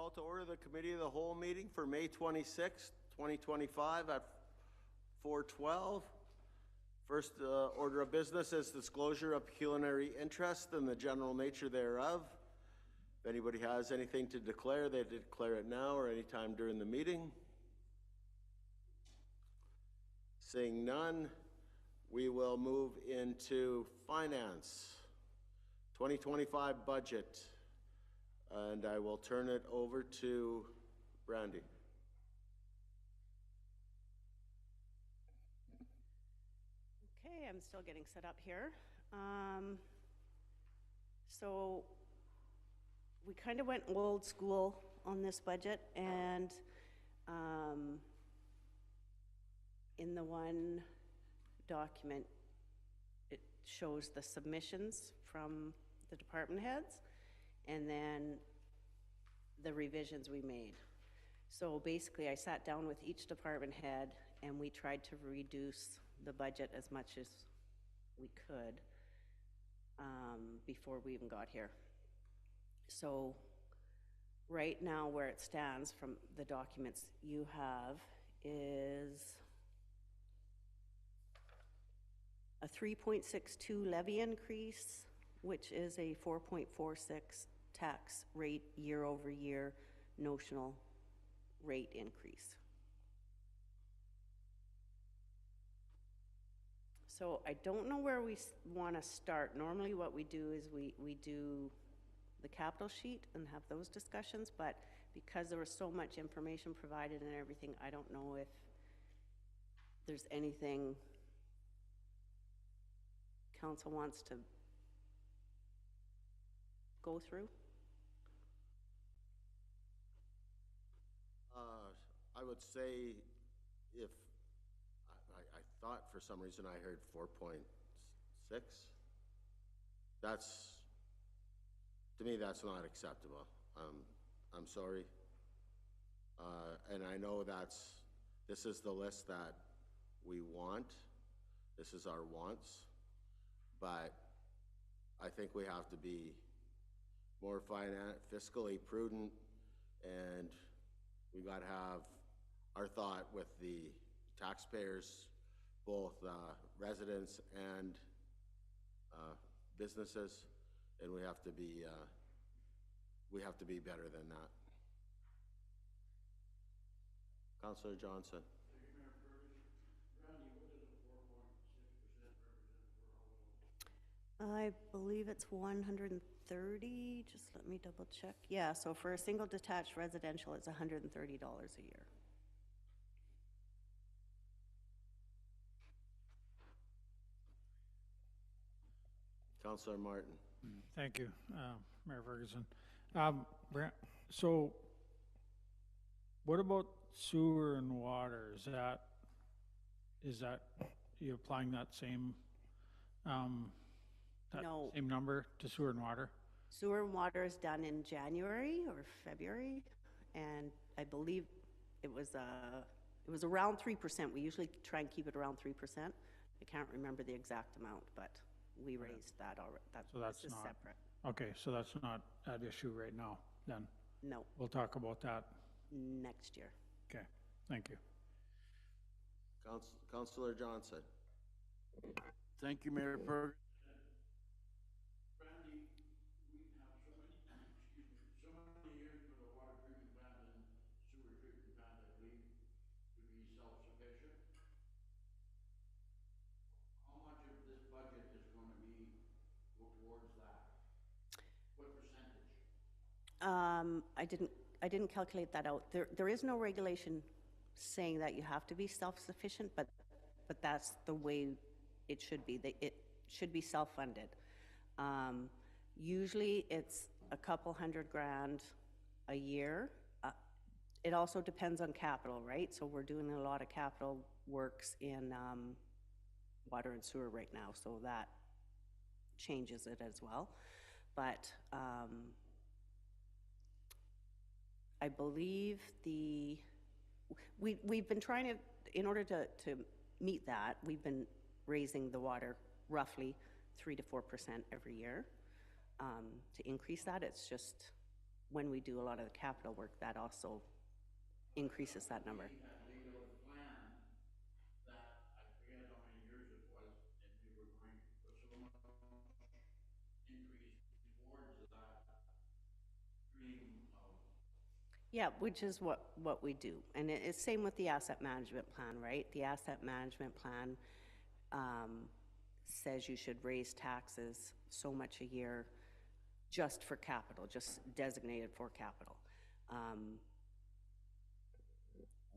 Call to order the Committee of the Whole meeting for May 26, 2025 at 4:12. First order of business is disclosure of pecuniary interest and the general nature thereof. If anybody has anything to declare, they declare it now or anytime during the meeting. Seeing none, we will move into finance, 2025 budget. And I will turn it over to Brandy. Okay, I'm still getting set up here. So we kind of went old school on this budget, and in the one document, it shows the submissions from the department heads and then the revisions we made. So basically, I sat down with each department head and we tried to reduce the budget as much as we could before we even got here. So right now, where it stands from the documents you have is a 3.62 levy increase, which is a 4.46 tax rate year over year notional rate increase. So I don't know where we want to start. Normally what we do is we do the capital sheet and have those discussions, but because there was so much information provided and everything, I don't know if there's anything council wants to go through. I would say if I thought for some reason I heard 4.6. That's, to me, that's not acceptable. I'm sorry. And I know this is the list that we want. This is our wants. But I think we have to be more fiscally prudent, and we got to have our thought with the taxpayers, both residents and businesses, and we have to be better than that. Councillor Johnson. I believe it's 130. Just let me double check. Yeah, so for a single detached residential, it's $130 a year. Councillor Martin. Thank you, Mayor Ferguson. So what about sewer and water? Is that you applying that same No. same number to sewer and water? Sewer and water is done in January or February, and I believe it was around 3%. We usually try and keep it around 3%. I can't remember the exact amount, but we raised that already. So that's not separate. Okay, so that's not at issue right now, then? No. We'll talk about that Next year. Okay, thank you. Councillor Johnson. Thank you, Mayor Ferguson. I didn't calculate that out. There is no regulation saying that you have to be self-sufficient, but that's the way it should be. It should be self-funded. Usually it's a couple $100,000 a year. It also depends on capital, right? So we're doing a lot of capital works in water and sewer right now, so that changes it as well. But I believe we've been trying to, in order to meet that, we've been raising the water roughly 3 to 4% every year to increase that. It's just when we do a lot of the capital work, that also increases that number. We had laid out a plan that, I forget how many years it was, and we were going to put so much increase towards that stream of. Yeah, which is what we do. And it's same with the asset management plan, right? The asset management plan says you should raise taxes so much a year just for capital, just designated for capital.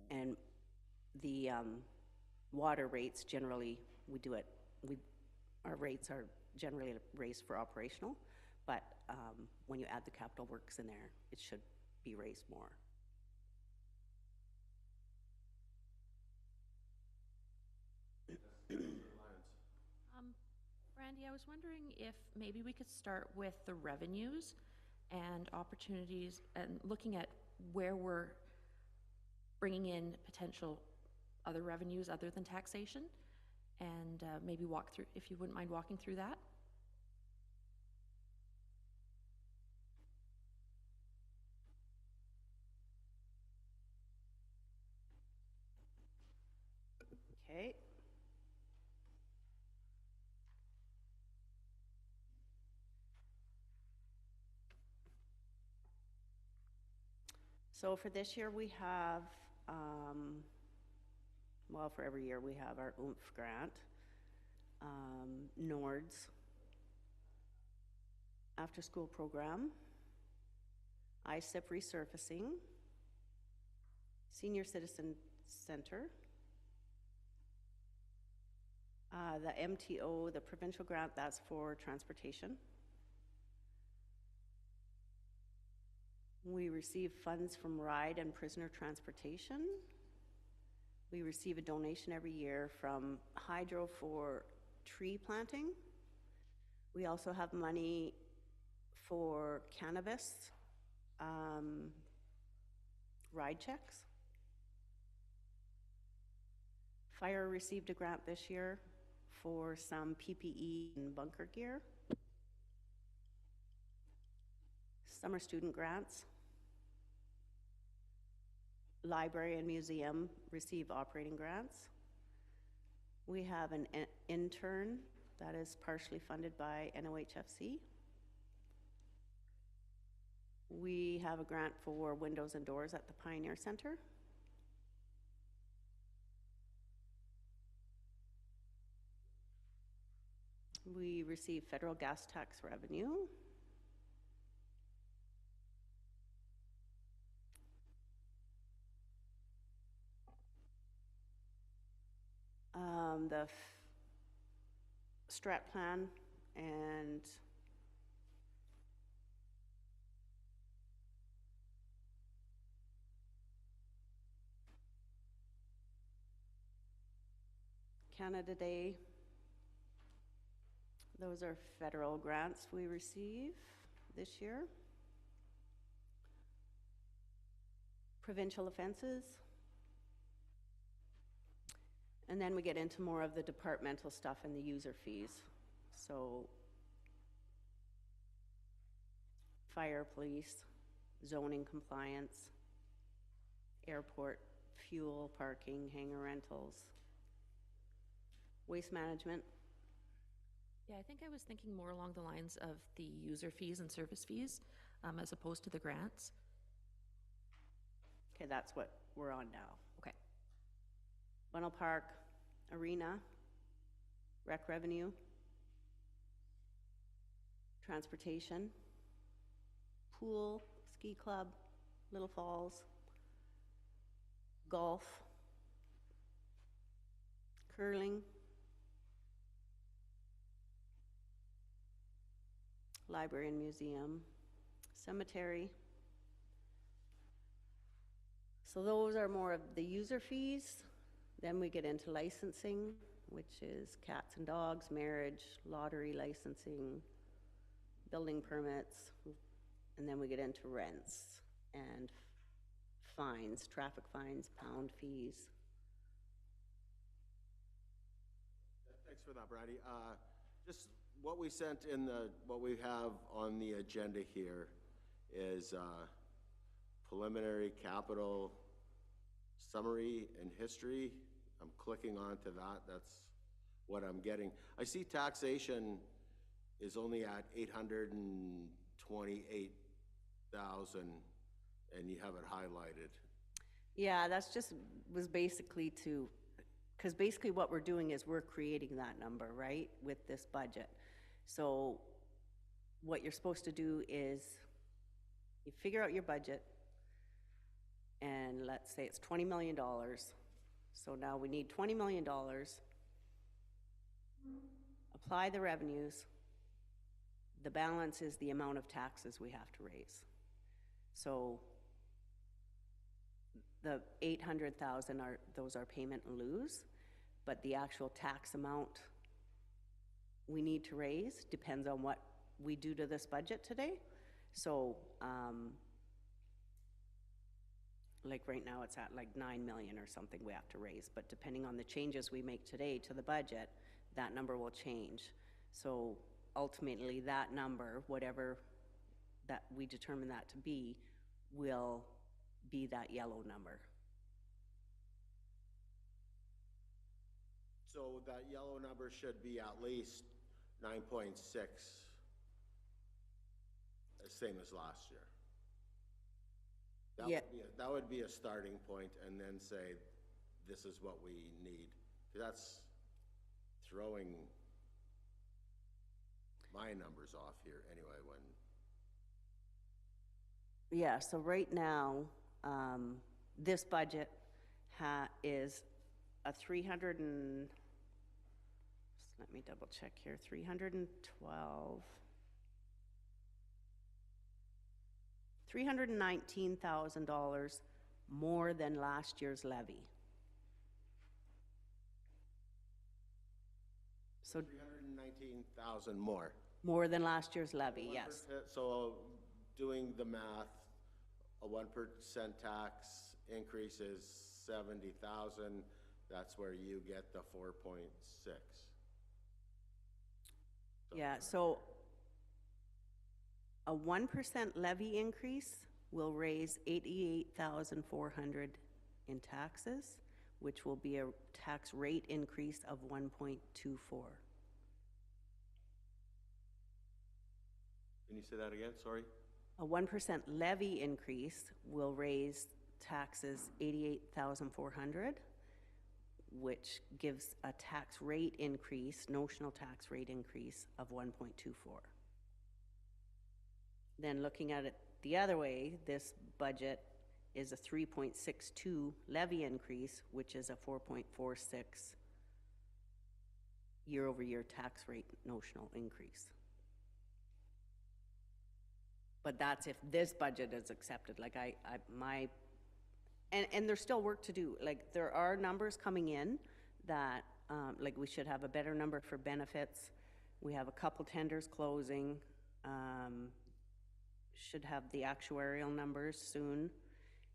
And the water rates, generally, our rates are generally raised for operational, but when you add the capital works in there, it should be raised more. Randy, I was wondering if maybe we could start with the revenues and opportunities and looking at where we're bringing in potential other revenues other than taxation, and maybe walk through, if you wouldn't mind walking through that. Okay. So for this year, we have, well, for every year, we have our OOMPH grant, NORDS, after-school program, ISIP resurfacing, Senior Citizen Center, the MTO, the provincial grant, that's for transportation. We receive funds from RIDE and prisoner transportation. We receive a donation every year from Hydro for tree planting. We also have money for cannabis ride checks. Fire received a grant this year for some PPE and bunker gear. Summer student grants. Library and museum receive operating grants. We have an intern that is partially funded by NOHFC. We have a grant for windows and doors at the Pioneer Center. We receive federal gas tax revenue. The strat plan and Canada Day. Those are federal grants we receive this year. Provincial offenses. And then we get into more of the departmental stuff and the user fees. So fire, police, zoning compliance, airport, fuel, parking, hangar rentals, waste management. Yeah, I think I was thinking more along the lines of the user fees and service fees as opposed to the grants. Okay, that's what we're on now. Okay. Bunnell Park, arena, rec revenue, transportation, pool, ski club, Little Falls, golf, curling, library and museum, cemetery. So those are more of the user fees. Then we get into licensing, which is cats and dogs, marriage, lottery licensing, building permits, and then we get into rents and fines, traffic fines, pound fees. Thanks for that, Brady. Just what we sent in what we have on the agenda here is preliminary capital summary and history. I'm clicking on to that, that's what I'm getting. I see taxation is only at 828,000, and you have it highlighted. Yeah, that's just, was basically to, because basically what we're doing is we're creating that number, right, with this budget. So what you're supposed to do is you figure out your budget, and let's say it's $20 million. So now we need $20 million. Apply the revenues. The balance is the amount of taxes we have to raise. So the 800,000 are, those are payment in lieu's, but the actual tax amount we need to raise depends on what we do to this budget today. So, like right now it's at like 9 million or something we have to raise, but depending on the changes we make today to the budget, that number will change. So ultimately that number, whatever that we determine that to be, will be that yellow number. So that yellow number should be at least 9.6, the same as last year. That Yeah. would be that would be a starting point, and then say, this is what we need. That's throwing my numbers off here anyway, when Yeah, so right now, this budget is a 300 and, let me double check here, 312, $319,000 more than last year's levy. So 319,000 more. more than last year's levy, yes. 1%. So doing the math, a 1% tax increase is 70,000. That's where you get the 4.6. Yeah, so a 1% levy increase will raise 88,400 in taxes, which will be a tax rate increase of 1.24. Can you say that again? Sorry. A 1% levy increase will raise taxes 88,400, which gives a tax rate increase, notional tax rate increase of 1.24. Then looking at it the other way, this budget is a 3.62 levy increase, which is a 4.46 year-over-year tax rate notional increase. But that's if this budget is accepted. Like and there's still work to do. Like there are numbers coming in that, like we should have a better number for benefits. We have a couple tenders closing. Should have the actuarial numbers soon.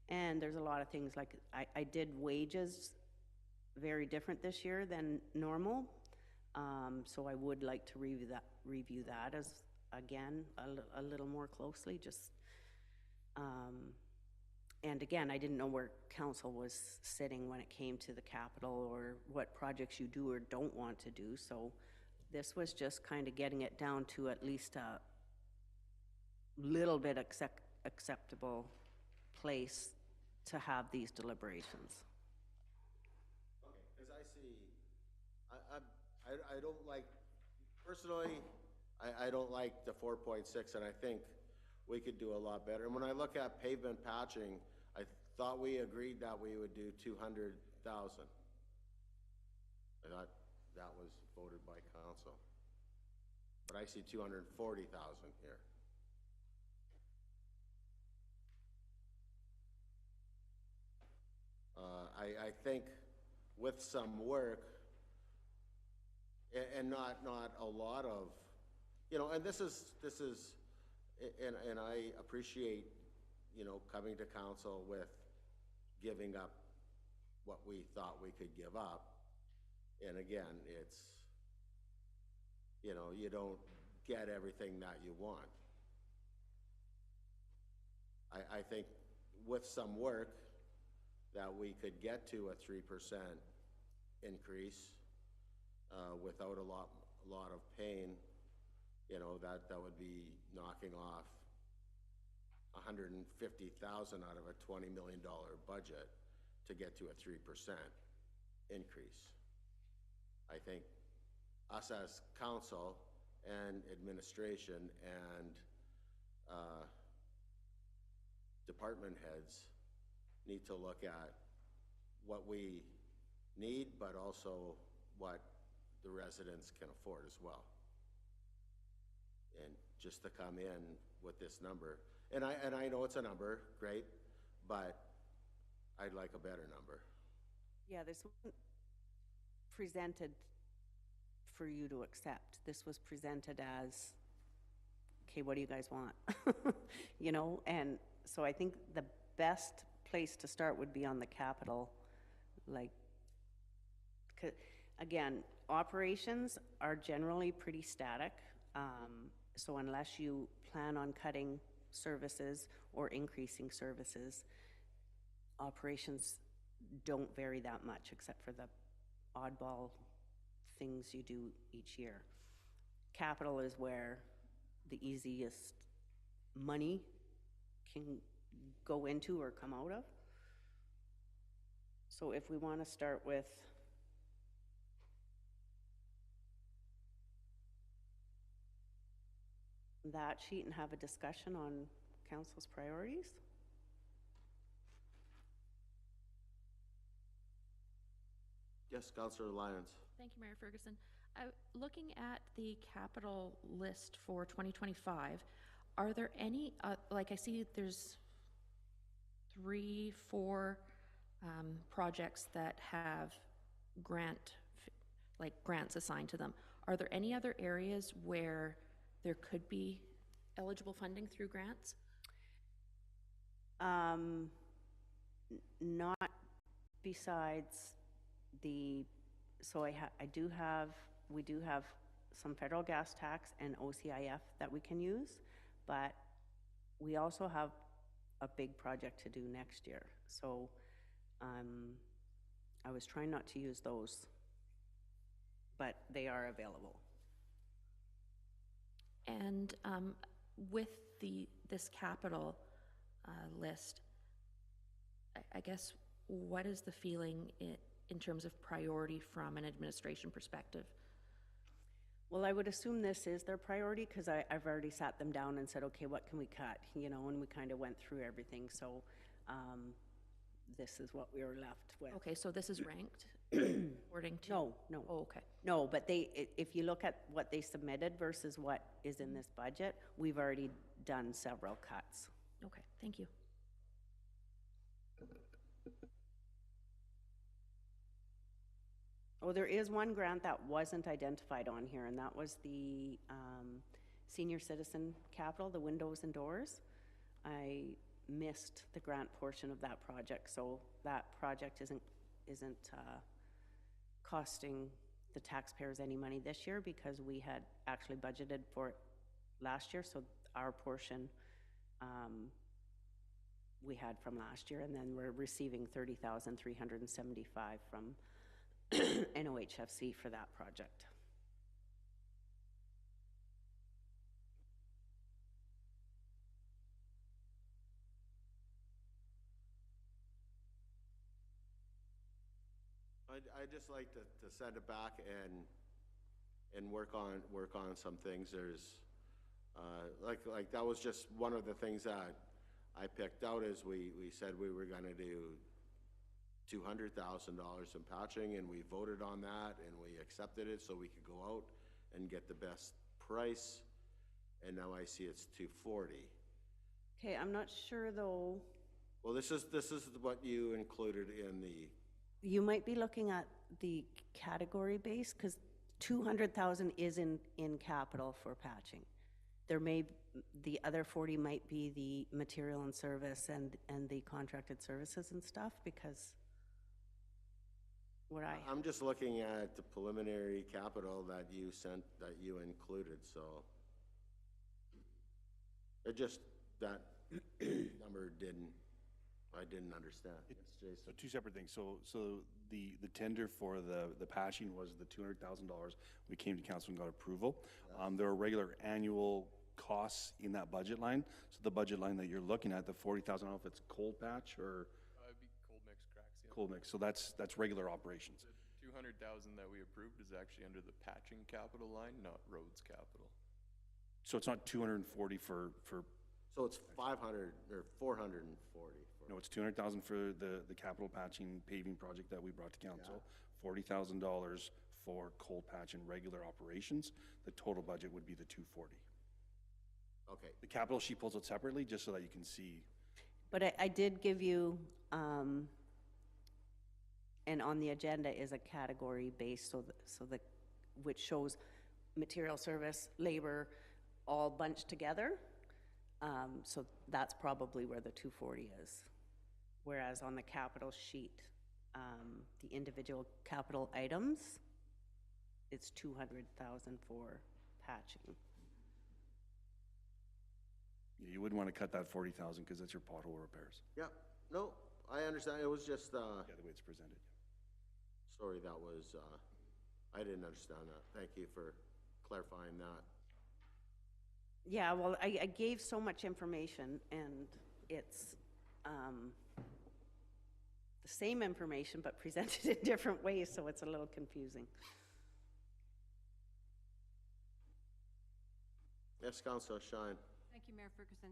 And there's a lot of things like I did wages very different this year than normal. So I would like to review that as again a little more closely. Just and again, I didn't know where council was sitting when it came to the capital or what projects you do or don't want to do. So this was just kind of getting it down to at least a little bit acceptable place to have these deliberations. Okay, because I see, I don't like, personally, I don't like the 4.6, and I think we could do a lot better. And when I look at pavement patching, I thought we agreed that we would do 200,000. I thought that was voted by council. But I see 240,000 here. I think with some work, and not a lot of, you know, and this is, and I appreciate, you know, coming to council with giving up what we thought we could give up. And again, it's, you know, you don't get everything that you want. I think with some work, that we could get to a 3% increase, without a lot of pain, you know, that would be knocking off $150,000 out of a $20 million budget to get to a 3% increase. I think us as council and administration and department heads need to look at what we need, but also what the residents can afford as well. And just to come in with this number, and I know it's a number, great, but I'd like a better number. Yeah, this wasn't presented for you to accept. This was presented as, okay, what do you guys want? You know, and so I think the best place to start would be on the capital, like, again, operations are generally pretty static. So unless you plan on cutting services or increasing services, operations don't vary that much except for the oddball things you do each year. Capital is where the easiest money can go into or come out of. So if we want to start with that sheet and have a discussion on council's priorities. Yes, Councillor Lyons. Thank you, Mayor Ferguson. Looking at the capital list for 2025, are there any, like I see there's 3, 4 projects that have grants assigned to them. Are there any other areas where there could be eligible funding through grants? Not besides the, so we do have some federal gas tax and OCIF that we can use, but we also have a big project to do next year. So I was trying not to use those, but they are available. And with this capital list, I guess, what is the feeling in terms of priority from an administration perspective? Well, I would assume this is their priority because I've already sat them down and said, okay, what can we cut? You know, and we kind of went through everything. So this is what we were left with. Okay, so this is ranked according to? No. Oh, okay. No, but if you look at what they submitted versus what is in this budget, we've already done several cuts. Okay, thank you. Oh, there is one grant that wasn't identified on here, and that was the senior citizen capital, the windows and doors. I missed the grant portion of that project, so that project isn't costing the taxpayers any money this year because we had actually budgeted for it last year, so our portion we had from last year, and then we're receiving $30,375 from NOHFC for that project. I'd just like to send it back and work on some things. There's like that was just one of the things that I picked out is we said we were going to do $200,000 in patching, and we voted on that and we accepted it so we could go out and get the best price, and now I see it's $240,000. Okay, I'm not sure though. Well, this is what you included in the. You might be looking at the category base because 200,000 is in capital for patching. There may, the other 40 might be the material and service and the contracted services and stuff because what I'm just looking at the preliminary capital that you sent, that you included, so. It just, that number I didn't understand. Yes, So Jason? two separate things. So the tender for the patching was the $200,000. We came to council and got approval. There are regular annual costs in that budget line. So the budget line that you're looking at, the 40,000, I don't know if it's cold patch or It'd be cold mix cracks, yeah. cold mix. So that's regular operations. The 200,000 that we approved is actually under the patching capital line, not roads capital. So it's not 240 for, So it's 500 or 440 for. no, it's 200,000 for the capital patching paving project that we brought to council. $40,000 for cold patch and regular operations. The total budget would be the 240. Okay, The capital she pulls it separately, just so that you can see. But I did give you, and on the agenda is a category base, which shows material service, labor, all bunched together. So that's probably where the 240 is. Whereas on the capital sheet, the individual capital items, it's 200,000 for patching. You wouldn't want to cut that 40,000 because that's your pothole repairs. yeah, no, I understand. It was just, Yeah, the way it's presented. sorry, that was, I didn't understand that. Thank you for clarifying that. Yeah, well, I gave so much information, and it's the same information, but presented in different ways, so it's a little confusing. Yes, Councilor Shine. Thank you, Mayor Ferguson.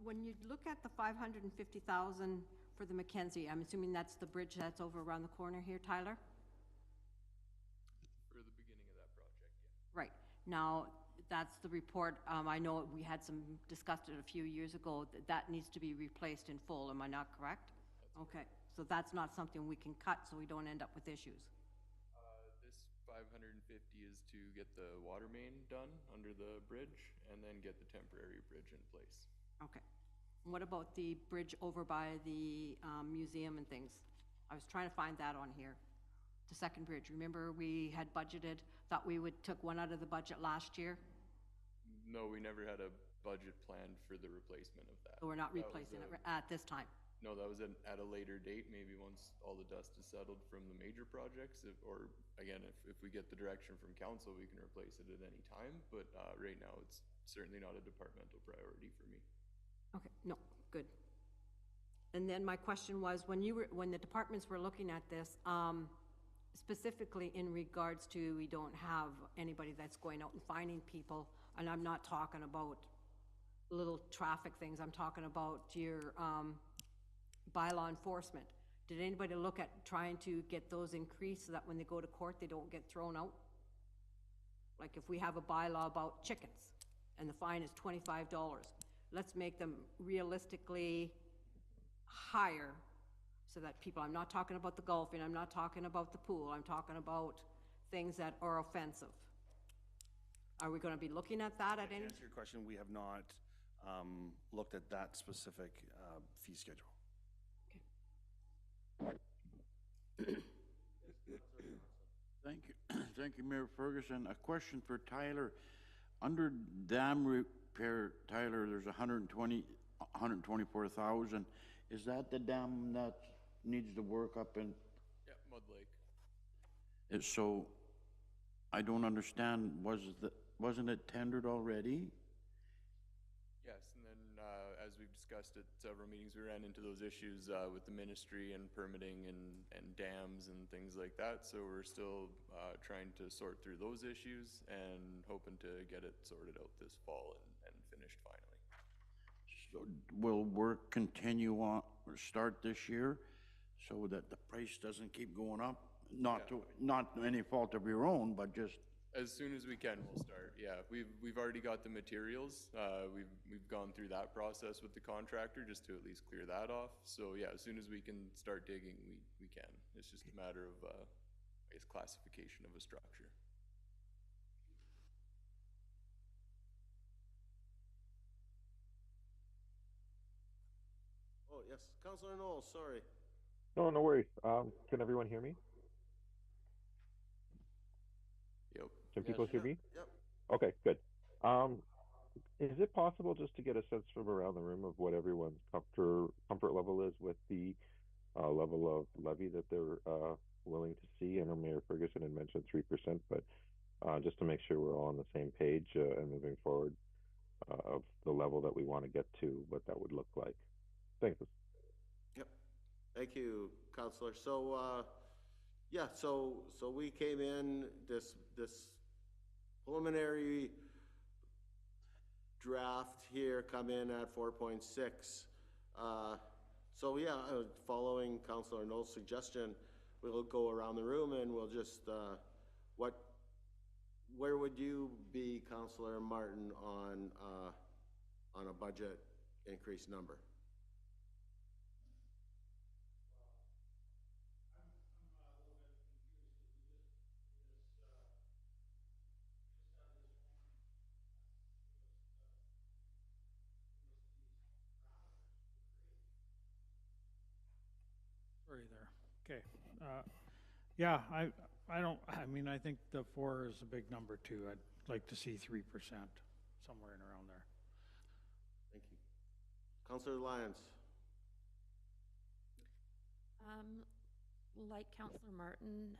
When you look at the 550,000 for the Mackenzie, I'm assuming that's the bridge that's over around the corner here, Tyler? For the beginning of that project, yeah. Right. Now, that's the report. I know we had discussed it a few years ago, that needs to be replaced in full. Am I not correct? Okay. So that's not something we can cut so we don't end up with issues. This 550 is to get the water main done under the bridge and then get the temporary bridge in place. Okay. What about the bridge over by the museum and things? I was trying to find that on here. The second bridge. Remember we had budgeted, thought we would took one out of the budget last year? No, we never had a budget planned for the replacement of that. So we're not That was replacing it a- at this time? No, that was at a later date, maybe once all the dust is settled from the major projects, or again, if we get the direction from council, we can replace it at any time, but right now, it's certainly not a departmental priority for me. Okay, no, good. And then my question was, when the departments were looking at this, specifically in regards to, we don't have anybody that's going out and finding people, and I'm not talking about little traffic things, I'm talking about your bylaw enforcement. Did anybody look at trying to get those increased so that when they go to court, they don't get thrown out? Like if we have a bylaw about chickens and the fine is $25, let's make them realistically higher so that people, I'm not talking about the golfing, I'm not talking about the pool, I'm talking about things that are offensive. Are we gonna be looking at that at To any? answer your question, we have not looked at that specific fee schedule. Thank you, thank you, Mayor Ferguson. A question for Tyler. Under dam repair, Tyler, there's 124,000. Is that the dam that needs to work up in, Yeah, Mud Lake. so, I don't understand, wasn't it tendered already? Yes, and then as we've discussed at several meetings, we ran into those issues with the ministry and permitting and dams and things like that. So we're still trying to sort through those issues and hoping to get it sorted out this fall and finished finally. So will work continue on, or start this year, so that the price doesn't keep going up? Not any fault of your own, but just, As soon as we can, we'll start. Yeah, we've already got the materials. We've gone through that process with the contractor just to at least clear that off. So yeah, as soon as we can start digging, we can. It's just a matter of I guess classification of a structure. Oh, yes, Councilor Knowles, sorry. No, no worries. Can everyone hear me? Yep. Can people hear me? Yep. Okay, good. Is it possible just to get a sense from around the room of what everyone's comfort level is with the level of levy that they're willing to see? I know Mayor Ferguson had mentioned 3%, but just to make sure we're all on the same page and moving forward of the level that we want to get to, what that would look like. Thanks. Yep. Thank you, Counselor. So, yeah, so we came in, this preliminary draft here come in at 4.6. So yeah, following Councilor Knoll's suggestion, we'll go around the room and we'll just, where would you be, Councilor Martin, on a budget increase number? Sorry there. Okay. Yeah, I mean, I think the 4 is a big number too. I'd like to see 3%, somewhere in around there. Thank you. Councilor Lyons? Like Councillor Martin,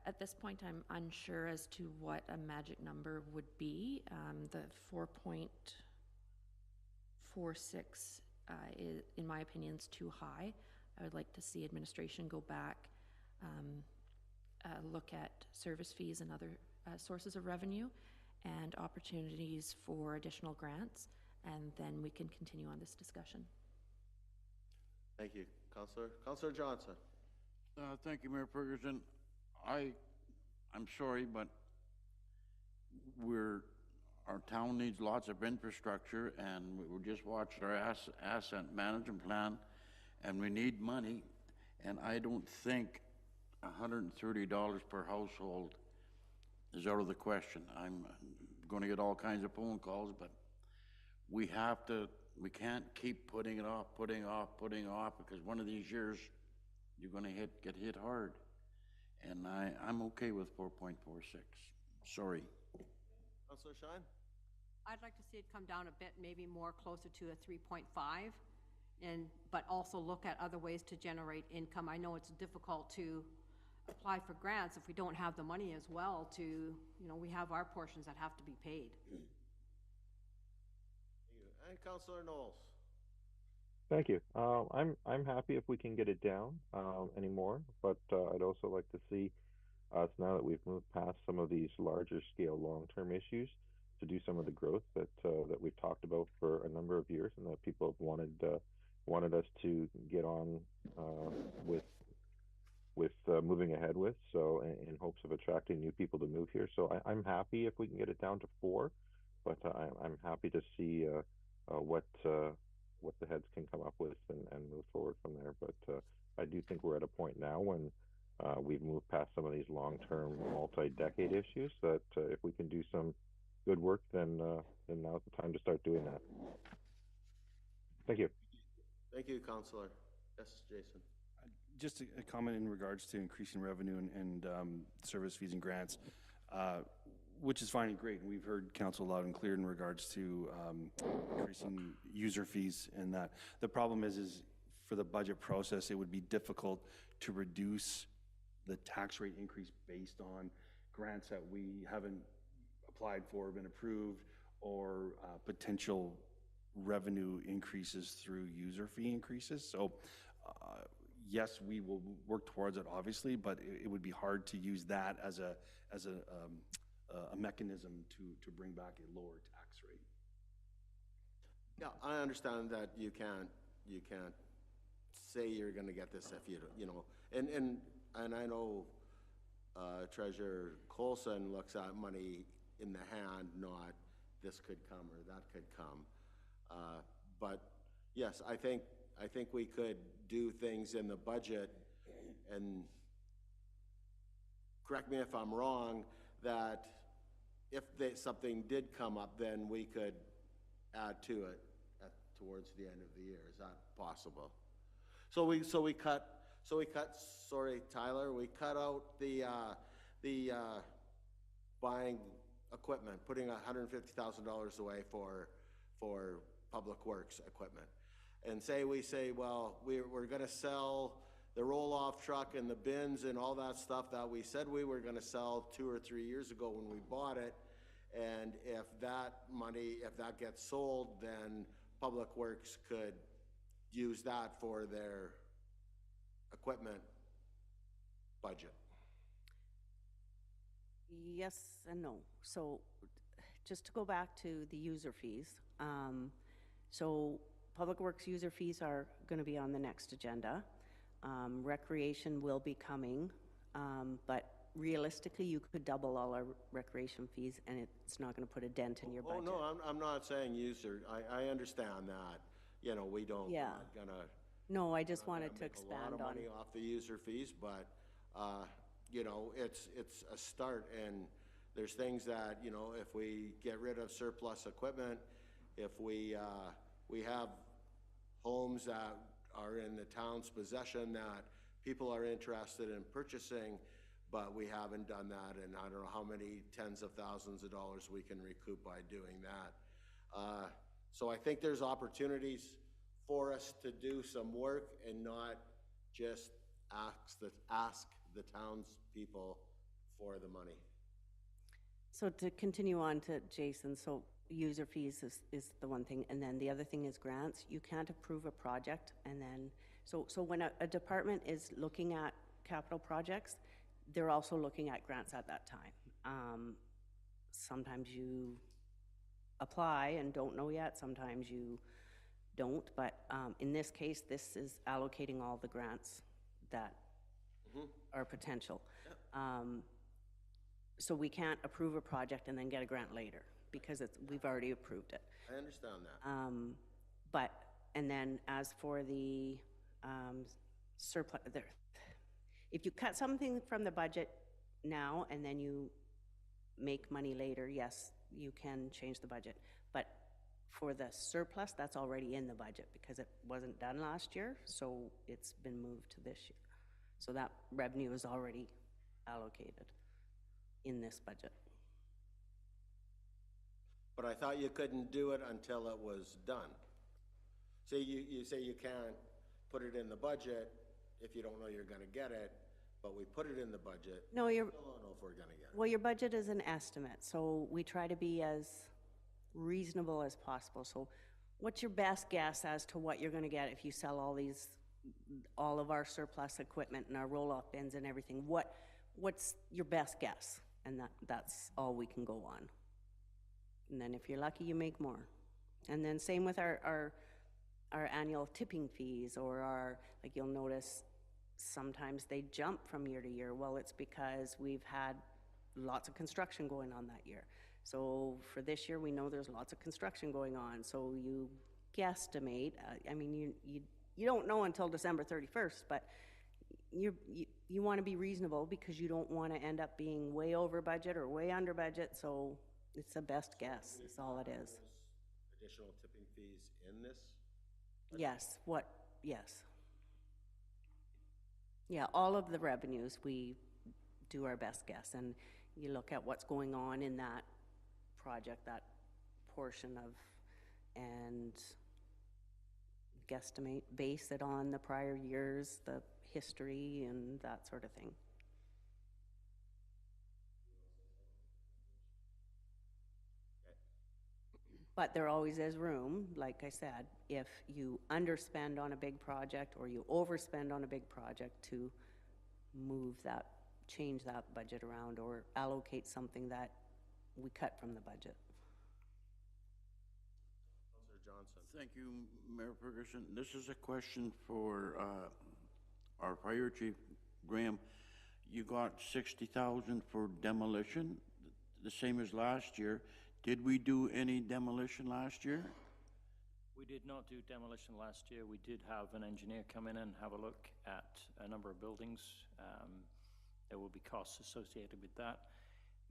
at this point, I'm unsure as to what a magic number would be. The 4.46 is, in my opinion, is too high. I would like to see administration go back, look at service fees and other sources of revenue and opportunities for additional grants, and then we can continue on this discussion. Thank you, Councilor. Councilor Johnson? Thank you, Mayor Ferguson. I'm sorry, but our town needs lots of infrastructure, and we just watched our asset management plan, and we need money, and I don't think $130 per household is out of the question. I'm going to get all kinds of phone calls, but we can't keep putting it off, because one of these years you're going to get hit hard. And I'm okay with 4.46. Sorry. Councilor Shine? I'd like to see it come down a bit, maybe more closer to a 3.5, but also look at other ways to generate income. I know it's difficult to apply for grants if we don't have the money as well to, we have our portions that have to be paid. Thank you. And Councilor Knowles? Thank you. I'm happy if we can get it down anymore, but I'd also like to see us, now that we've moved past some of these larger scale long-term issues, to do some of the growth that we've talked about for a number of years, and that people have wanted us to get on with moving ahead with. So in hopes of attracting new people to move here. So I'm happy if we can get it down to 4, but I'm happy to see what the heads can come up with and move forward from there. But I do think we're at a point now when we've moved past some of these long-term, multi-decade issues, that if we can do some good work, then now's the time to start doing that. Thank you. Thank you, Councilor. Yes, Jason? Just a comment in regards to increasing revenue and service fees and grants, which is fine and great. We've heard council loud and clear in regards to increasing user fees and that. The problem is for the budget process, it would be difficult to reduce the tax rate increase based on grants that we haven't applied for, been approved, or potential revenue increases through user fee increases. So yes, we will work towards it, obviously, but it would be hard to use that as a mechanism to bring back a lower tax rate. Yeah, I understand that you can't say you're going to get this if and I know Treasurer Coulson looks at money in the hand, not this could come or that could come. But yes, I think we could do things in the budget, and correct me if I'm wrong, that if something did come up, then we could add to it towards the end of the year. Is that possible? So we cut. Sorry, Tyler. We cut out the buying equipment, putting $150,000 away for public works equipment. And we say, well, we're gonna sell the roll-off truck and the bins and all that stuff that we said we were gonna sell 2 or 3 years ago when we bought it. And if that gets sold, then Public Works could use that for their equipment budget. Yes and no. So just to go back to the user fees, so Public Works user fees are going to be on the next agenda. Recreation will be coming, but realistically, you could double all our recreation fees, and it's not going to put a dent in your budget. Oh, no, I'm not saying user. I understand that. You know, we don't, Yeah. we're not gonna. No, I just not gonna wanted to make expand a lot of on. money off the user fees, but, you know, it's a start, and there's things that, you know, if we get rid of surplus equipment, if we have homes that are in the town's possession that people are interested in purchasing, but we haven't done that, and I don't know how many tens of thousands of dollars we can recoup by doing that. So I think there's opportunities for us to do some work and not just ask the townspeople for the money. So to continue on to Jason, so user fees is the one thing, and then the other thing is grants. You can't approve a project and then, so when a department is looking at capital projects, they're also looking at grants at that time. Sometimes you apply and don't know yet, sometimes you don't, but in this case, this is allocating all the grants that are potential. So we can't approve a project and then get a grant later, because we've already approved it. I understand that. And then as for the surplus, if you cut something from the budget now and then you make money later, yes, you can change the budget. But for the surplus, that's already in the budget because it wasn't done last year, so it's been moved to this year. So that revenue is already allocated in this budget. But I thought you couldn't do it until it was done. See, you say you can't put it in the budget if you don't know you're gonna get it, but we put it in the budget. No, We still don't know if we're gonna get it. well, your budget is an estimate, so we try to be as reasonable as possible. So what's your best guess as to what you're gonna get if you sell all of our surplus equipment and our roll-off bins and everything? What's your best guess? And that's all we can go on. And then if you're lucky, you make more. And then same with our annual tipping fees, or like you'll notice sometimes they jump from year to year. Well, it's because we've had lots of construction going on that year. So for this year, we know there's lots of construction going on. So you guesstimate, I mean, you don't know until December 31st, but you want to be reasonable because you don't want to end up being way over budget or way under budget. So it's the best guess, is all it is. Additional tipping fees in this? Yes, yes. Yeah, all of the revenues, we do our best guess, and you look at what's going on in that project, that portion of, and guesstimate, base it on the prior years, the history, and that sort of thing. But there always is room, like I said, if you underspend on a big project or you overspend on a big project, to change that budget around or allocate something that we cut from the budget. Councilor Johnson. Thank you, Mayor Ferguson. This is a question for our fire chief, Graham. You got 60,000 for demolition, the same as last year. Did we do any demolition last year? We did not do demolition last year. We did have an engineer come in and have a look at a number of buildings. There will be costs associated with that,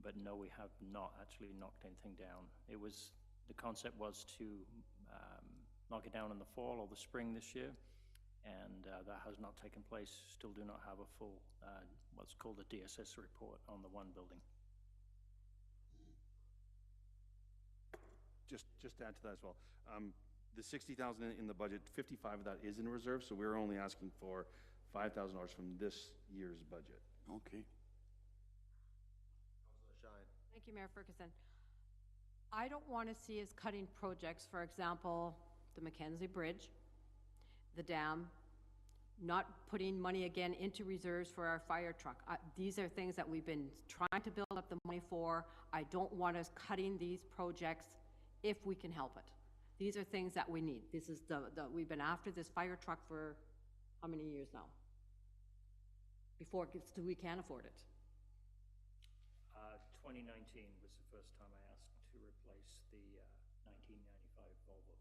but no, we have not actually knocked anything down. The concept was to knock it down in the fall or the spring this year, and that has not taken place. Still do not have a full, what's called a DSS report on the one building. Just to add to that as well. The 60,000 in the budget, 55 of that is in reserve, so we're only asking for $5,000 from this year's budget. Okay. Thank you, Mayor Ferguson. I don't want to see us cutting projects, for example, the Mackenzie Bridge, the dam, not putting money again into reserves for our fire truck. These are things that we've been trying to build up the money for. I don't want us cutting these projects if we can help it. These are things that we need. This is we've been after this fire truck for how many years now? Before it gets to, we can't afford it. 2019 was the first time I asked to replace the 1995 Volvo.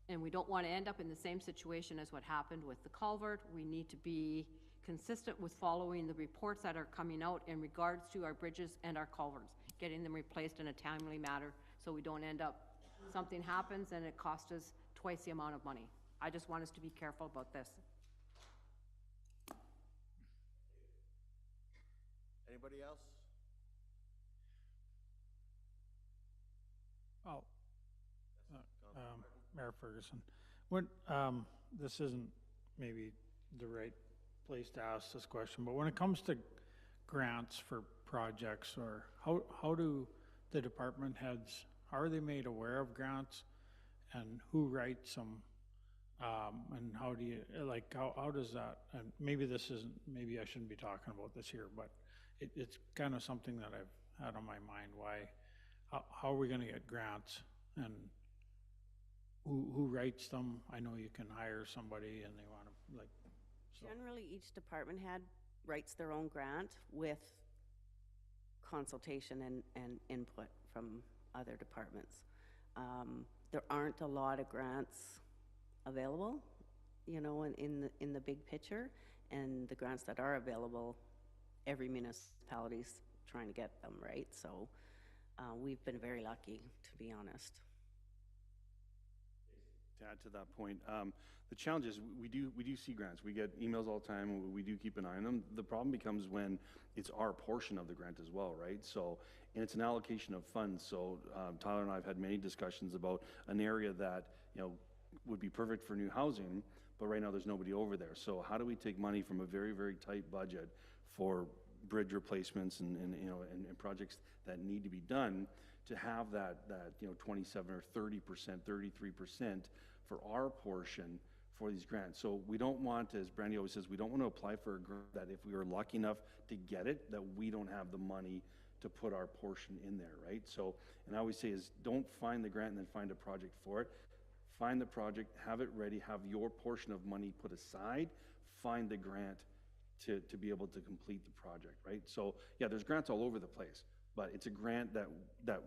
And we don't want to end up in the same situation as what happened with the culvert. We need to be consistent with following the reports that are coming out in regards to our bridges and our culverts, getting them replaced in a timely manner so we don't end up, something happens and it costs us twice the amount of money. I just want us to be careful about this. Anybody else? Oh, Mayor Ferguson, when, this isn't maybe the right place to ask this question, but when it comes to grants for projects, or how do the department heads, how are they made aware of grants, and who writes them? And how do you, like, how does that, and maybe this isn't, maybe I shouldn't be talking about this here, but it's kind of something that I've had on my mind. Why, how are we gonna get grants, and who writes them? I know you can hire somebody and they want to, like, so. Generally, each department head writes their own grant with consultation and input from other departments. There aren't a lot of grants available, you know, in the big picture, and the grants that are available, every municipality's trying to get them, right? So we've been very lucky, to be honest. To add to that point, the challenge is we do see grants. We get emails all the time. We do keep an eye on them. The problem becomes when it's our portion of the grant as well, right? So, and it's an allocation of funds. So Tyler and I have had many discussions about an area that, you know, would be perfect for new housing, but right now there's nobody over there. So how do we take money from a very, very tight budget for bridge replacements and you know, and projects that need to be done to have that you know, 27 or 30%, 33% for our portion for these grants. So we don't want, as Brandy always says, we don't want to apply for a grant that if we were lucky enough to get it, that we don't have the money to put our portion in there, right? So, and I always say is don't find the grant and then find a project for it. Find the project, have it ready, have your portion of money put aside, find the grant to be able to complete the project, right? So yeah, there's grants all over the place, but it's a grant that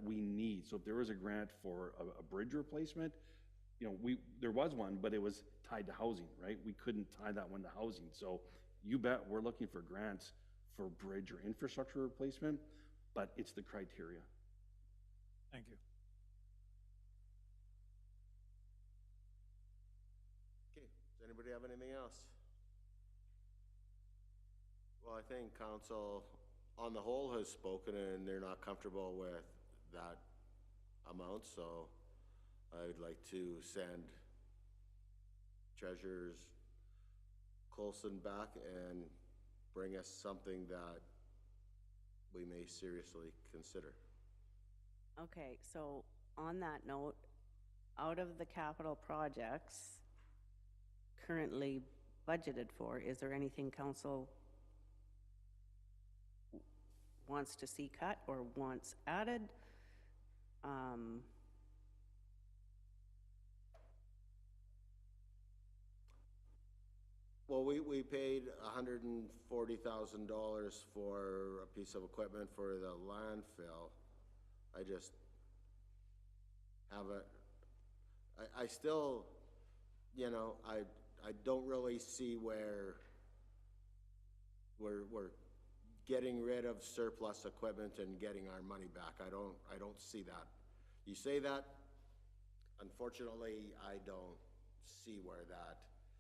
we need. So if there was a grant for a bridge replacement, you know, there was one, but it was tied to housing, right? We couldn't tie that one to housing. So you bet we're looking for grants for bridge or infrastructure replacement, but it's the criteria. Thank you. Okay, does anybody have anything else? Well, I think council on the whole has spoken and they're not comfortable with that amount, so I'd like to send Treasurers Coulson back and bring us something that we may seriously consider. Okay, so on that note, out of the capital projects currently budgeted for, is there anything council wants to see cut or wants added? Well, we paid $140,000 for a piece of equipment for the landfill. I just haven't, I still, you know, I don't really see where we're getting rid of surplus equipment and getting our money back. I don't see that. You say that, unfortunately, I don't see where that.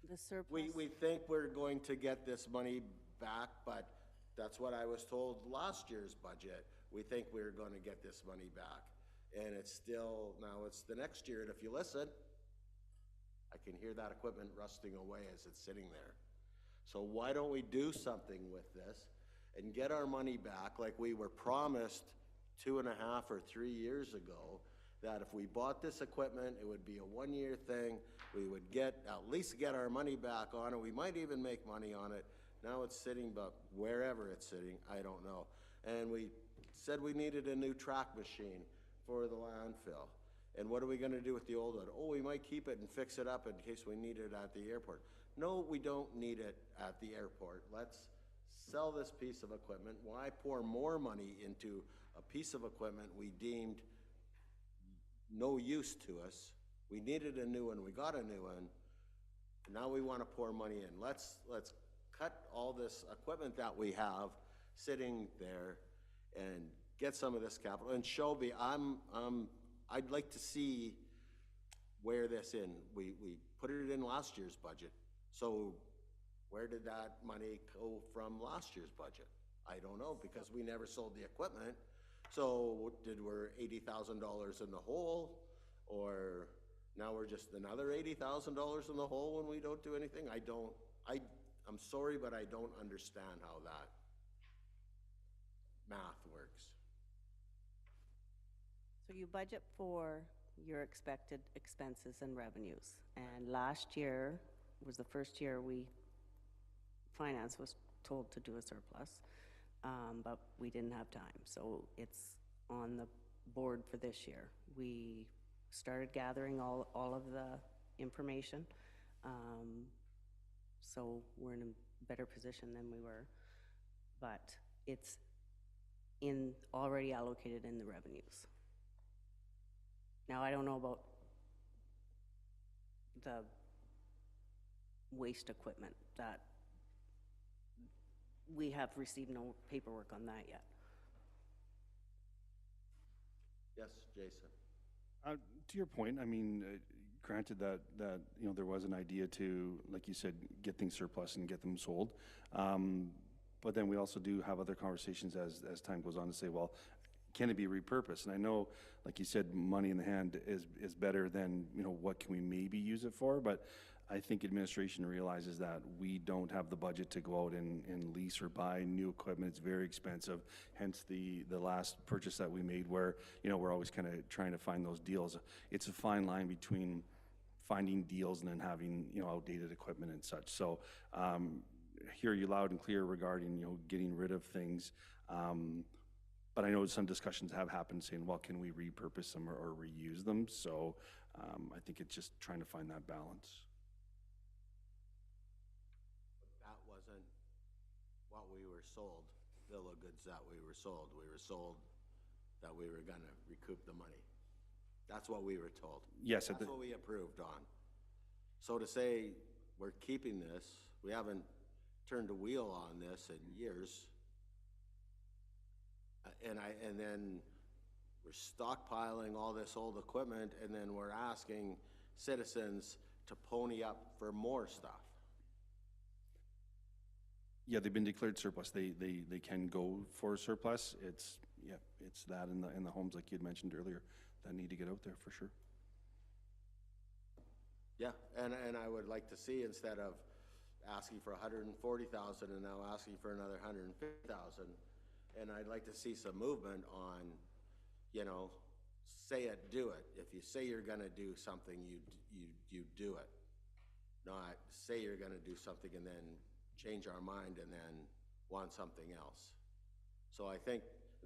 The surplus? We think we're going to get this money back, but that's what I was told last year's budget. We think we're going to get this money back. And it's still, now it's the next year, and if you listen, I can hear that equipment rusting away as it's sitting there. So why don't we do something with this and get our money back like we were promised 2.5 or 3 years ago, that if we bought this equipment, it would be a one-year thing, we would at least get our money back on it, we might even make money on it. Now it's sitting, but wherever it's sitting, I don't know. And we said we needed a new track machine for the landfill. And what are we gonna do with the old one? Oh, we might keep it and fix it up in case we need it at the airport. No, we don't need it at the airport. Let's sell this piece of equipment. Why pour more money into a piece of equipment we deemed no use to us? We needed a new one, we got a new one. Now we wanna pour money in. Let's cut all this equipment that we have sitting there and get some of this capital. And Shelby, I'd like to see where this in. We put it in last year's budget. So where did that money go from last year's budget? I don't know, because we never sold the equipment. So we're $80,000 in the hole, or now we're just another $80,000 in the hole when we don't do anything? I'm sorry, but I don't understand how that math works. So you budget for your expected expenses and revenues. And last year was the first year finance was told to do a surplus, but we didn't have time. So it's on the board for this year. We started gathering all of the information. So we're in a better position than we were, but it's already allocated in the revenues. Now, I don't know about the waste equipment, that we have received no paperwork on that yet. Yes, Jason? To your point, I mean, granted that you know, there was an idea to, like you said, get things surplus and get them sold. But then we also do have other conversations as time goes on to say, well, can it be repurposed? And I know, like you said, money in the hand is better than, you know, what can we maybe use it for? But I think administration realizes that we don't have the budget to go out and lease or buy new equipment. It's very expensive. Hence the last purchase that we made, where, you know, we're always kind of trying to find those deals. It's a fine line between finding deals and then having, you know, outdated equipment and such. So hear you loud and clear regarding, you know, getting rid of things. But I know some discussions have happened saying, well, can we repurpose them or reuse them? So I think it's just trying to find that balance. But that wasn't what we were sold, bill of goods that we were sold. We were sold that we were gonna recoup the money. That's what we were told. Yes. That's what we approved on. So to say we're keeping this, we haven't turned a wheel on this in years. And then we're stockpiling all this old equipment, and then we're asking citizens to pony up for more stuff. Yeah, they've been declared surplus. They can go for surplus. It's that in the homes, like you had mentioned earlier, that need to get out there for sure. Yeah, and I would like to see, instead of asking for 140,000 and now asking for another 150,000, and I'd like to see some movement on, you know, say it, do it. If you say you're gonna do something, you do it. Not say you're gonna do something and then change our mind and then want something else. So I think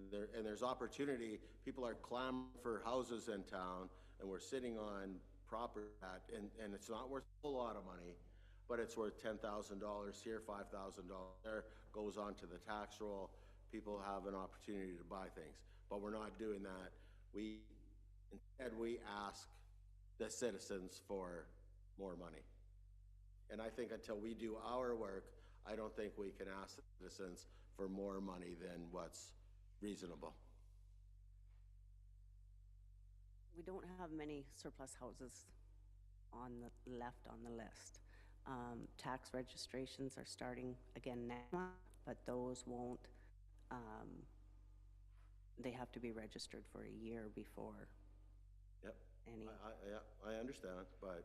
there's opportunity. People are clamoring for houses in town, and we're sitting on property and it's not worth a whole lot of money, but it's worth $10,000 here, $5,000 there, goes on to the tax roll. People have an opportunity to buy things, but we're not doing that. Instead we ask the citizens for more money. And I think until we do our work, I don't think we can ask the citizens for more money than what's reasonable. We don't have many surplus houses left on the list. Tax registrations are starting again next month, but those won't, they have to be registered for a year before any. Yeah, I understand, but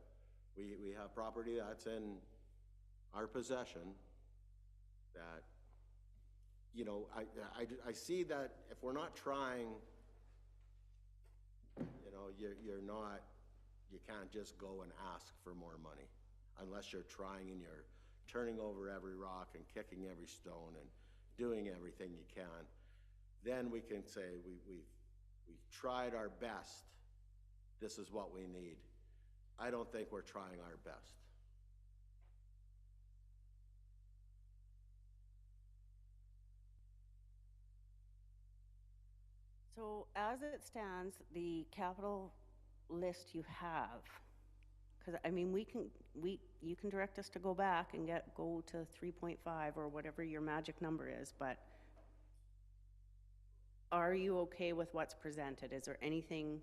we have property that's in our possession that, you know, I see that if we're not trying, you know, you can't just go and ask for more money unless you're trying and you're turning over every rock and kicking every stone and doing everything you can. Then we can say we've tried our best. This is what we need. I don't think we're trying our best. So as it stands, the capital list you have, because I mean, you can direct us to go back and go to 3.5 or whatever your magic number is, but are you okay with what's presented? Is there anything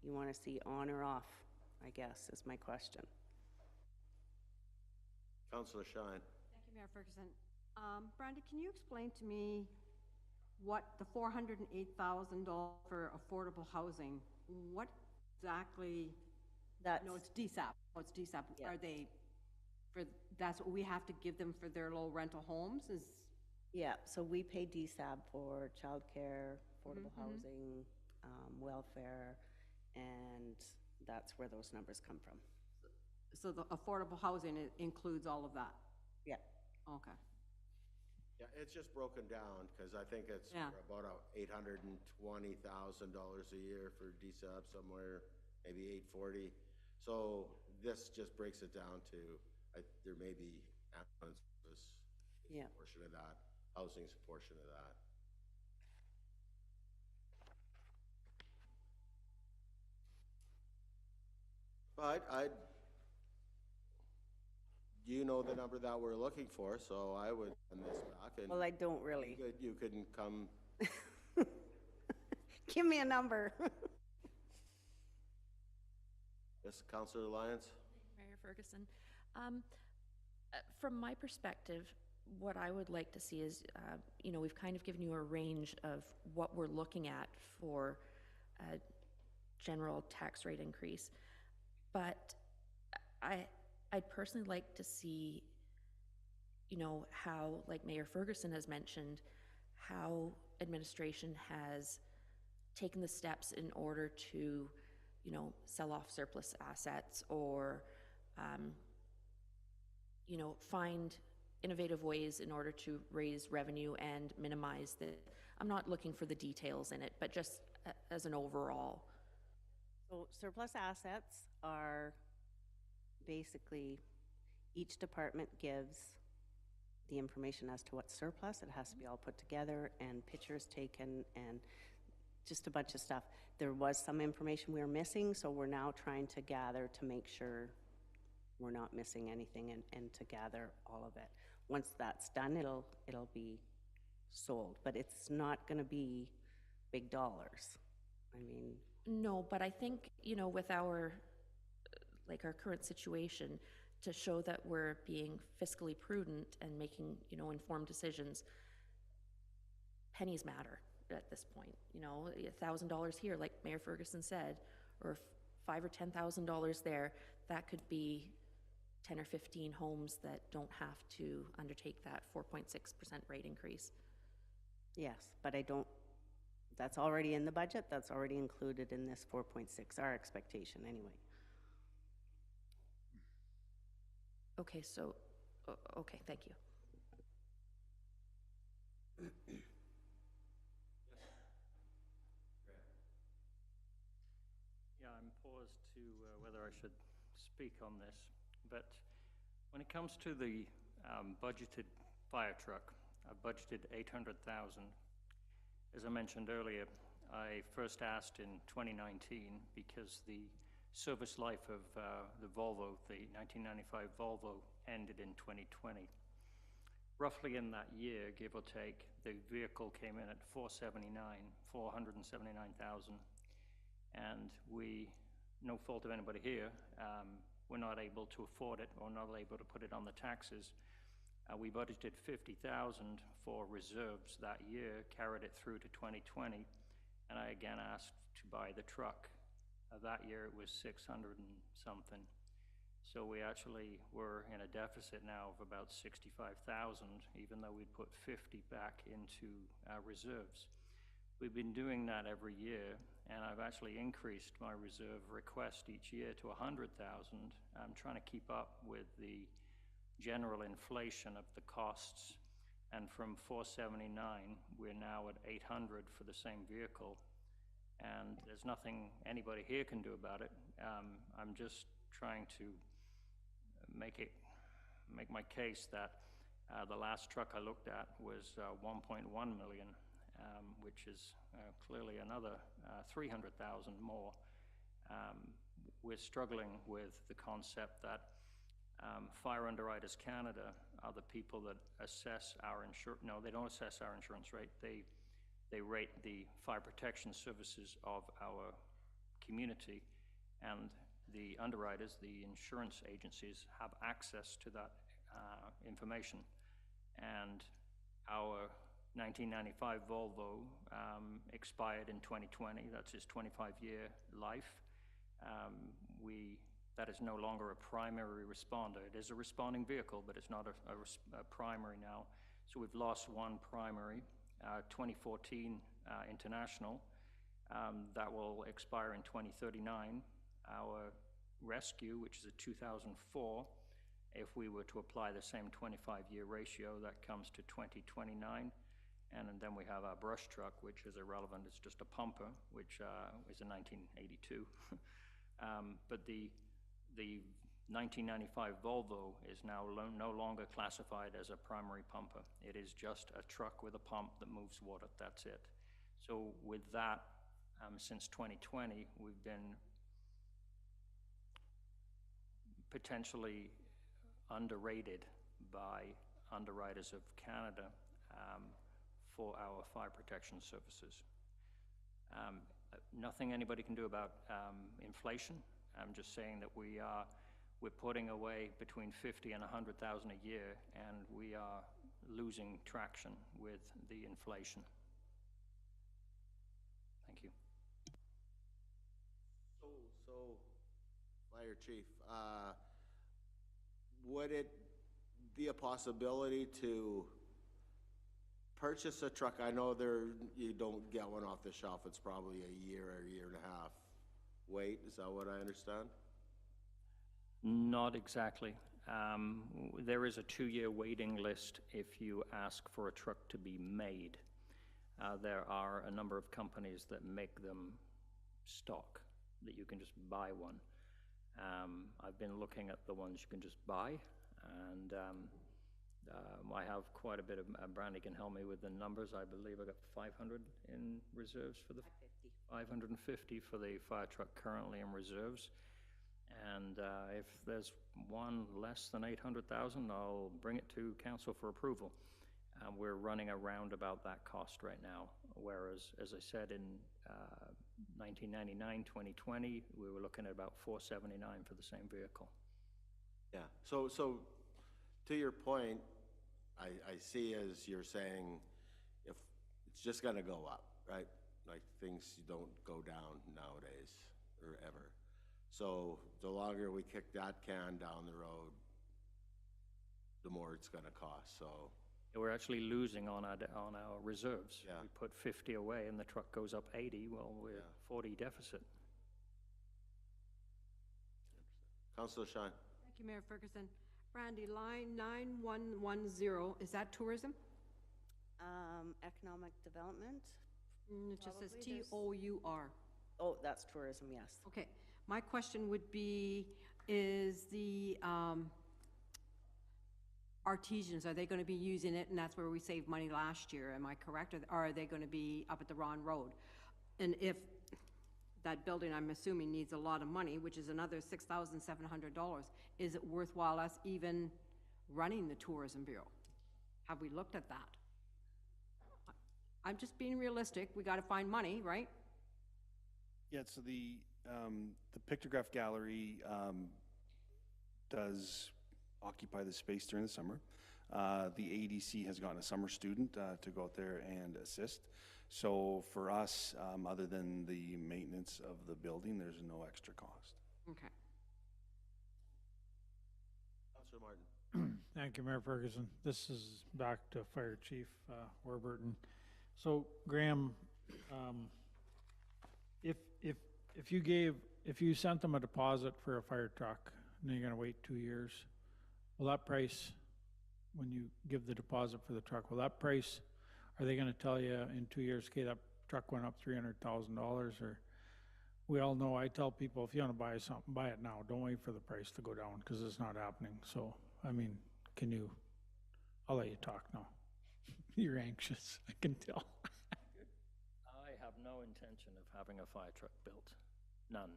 you want to see on or off, I guess, is my question. Councillor Shine. Thank you, Mayor Ferguson. Brandy, can you explain to me what the $408,000 for affordable housing, what exactly? That's, No, it's DSAP. Oh, it's DSAP. Yeah. Are they, that's what we have to give them for their low rental homes is? yeah, so we pay DSAB for childcare, affordable housing, welfare, and that's where those numbers come from. So the affordable housing includes all of that? Yeah. Okay. Yeah, it's just broken down because I think it's Yeah. about $820,000 a year for DSAP somewhere, maybe 840. So this just breaks it down to there may be ambulances, Yeah. a portion of that, housing's a portion of that. But you know the number that we're looking for, so I would send this back and. Well, I don't really. You couldn't come. Give me a number. Yes, Councillor Lyons? Mayor Ferguson. From my perspective, what I would like to see is, you know, we've kind of given you a range of what we're looking at for a general tax rate increase. But I'd personally like to see, you know, how, like Mayor Ferguson has mentioned, how administration has taken the steps in order to, you know, sell off surplus assets or, you know, find innovative ways in order to raise revenue and minimize the, I'm not looking for the details in it, but just as an overall. So surplus assets are basically, each department gives the information as to what's surplus. It has to be all put together and pictures taken and just a bunch of stuff. There was some information we were missing, so we're now trying to gather to make sure we're not missing anything and to gather all of it. Once that's done, it'll be sold, but it's not going to be big dollars. I mean, no, but I think, you know, with our, like our current situation, to show that we're being fiscally prudent and making, you know, informed decisions, pennies matter at this point. You know, $1,000 here, like Mayor Ferguson said, or $5,000 or $10,000 there, that could be 10 or 15 homes that don't have to undertake that 4.6% rate increase. yes, but I don't, that's already in the budget. That's already included in this 4.6, our expectation anyway. Okay, so, okay, thank you. Yeah, I'm paused to whether I should speak on this, but when it comes to the budgeted fire truck, I budgeted $800,000. As I mentioned earlier, I first asked in 2019 because the service life of the Volvo, the 1995 Volvo, ended in 2020. Roughly in that year, give or take, the vehicle came in at $479,000, and we, no fault of anybody here, we're not able to afford it or not able to put it on the taxes. We budgeted $50,000 for reserves that year, carried it through to 2020, and I again asked to buy the truck. That year it was 600 and something. So we actually were in a deficit now of about 65,000, even though we'd put 50 back into our reserves. We've been doing that every year, and I've actually increased my reserve request each year to 100,000. I'm trying to keep up with the general inflation of the costs, and from 479, we're now at 800 for the same vehicle, and there's nothing anybody here can do about it. I'm just trying to make my case that the last truck I looked at was 1.1 million, which is clearly another 300,000 more. We're struggling with the concept that Fire Underwriters Canada are the people that assess our insurance. No, they don't assess our insurance rate. They rate the fire protection services of our community, and the underwriters, the insurance agencies, have access to that information. And our 1995 Volvo expired in 2020. That's his 25-year life. That is no longer a primary responder. It is a responding vehicle, but it's not a primary now. So we've lost one primary. 2014 International, that will expire in 2039. Our Rescue, which is a 2004, if we were to apply the same 25-year ratio, that comes to 2029. And then we have our brush truck, which is irrelevant. It's just a pumper, which is a 1982. But the 1995 Volvo is now no longer classified as a primary pumper. It is just a truck with a pump that moves water. That's it. So with that, since 2020, we've been potentially underrated by Underwriters of Canada for our fire protection services. Nothing anybody can do about inflation. I'm just saying that we're putting away between 50 and 100,000 a year, and we are losing traction with the inflation. Thank you. So, Fire Chief, would it be a possibility to purchase a truck? I know you don't get one off the shelf. It's probably a year or a year and a half wait. Is that what I understand? Not exactly. There is a 2-year waiting list if you ask for a truck to be made. There are a number of companies that make them stock, that you can just buy one. I've been looking at the ones you can just buy, and I have quite a bit of, Brandy can help me with the numbers. I believe I got 500 in reserves for the 550 for the fire truck currently in reserves. And if there's one less than 800,000, I'll bring it to council for approval. We're running around about that cost right now, whereas, as I said, in 1999, 2020, we were looking at about 479 for the same vehicle. Yeah. So to your point, I see as you're saying, if it's just going to go up, right? Like things don't go down nowadays or ever. So the longer we kick that can down the road, the more it's going to cost. So we're actually losing on our reserves. Yeah. We put 50 away and the truck goes up 80. Well, we're 40 deficit. Councillor Shine. Thank you, Mayor Ferguson. Brandy, line 9110, is that tourism? Economic development? It just says Probably. TOUR. Oh, that's tourism, yes. Okay, my question would be, is the artisans, are they going to be using it, and that's where we saved money last year, am I correct? Or are they going to be up at the Ron Road? And if that building, I'm assuming, needs a lot of money, which is another $6,700, is it worthwhile us even running the Tourism Bureau? Have we looked at that? I'm just being realistic. We got to find money, right? Yeah, so the Pictograph Gallery does occupy the space during the summer. The ADC has gotten a summer student to go out there and assist. So for us, other than the maintenance of the building, there's no extra cost. Okay. Councillor Martin. Thank you, Mayor Ferguson. This is back to Fire Chief Warburton. So Graham, if you sent them a deposit for a fire truck, and you're gonna wait 2 years, will that price, when you give the deposit for the truck, will that price, are they gonna tell you in 2 years, okay, that truck went up $300,000, or? We all know, I tell people, if you wanna buy something, buy it now, don't wait for the price to go down, cause it's not happening, so, I mean, I'll let you talk now. You're anxious, I can tell. I have no intention of having a fire truck built, none.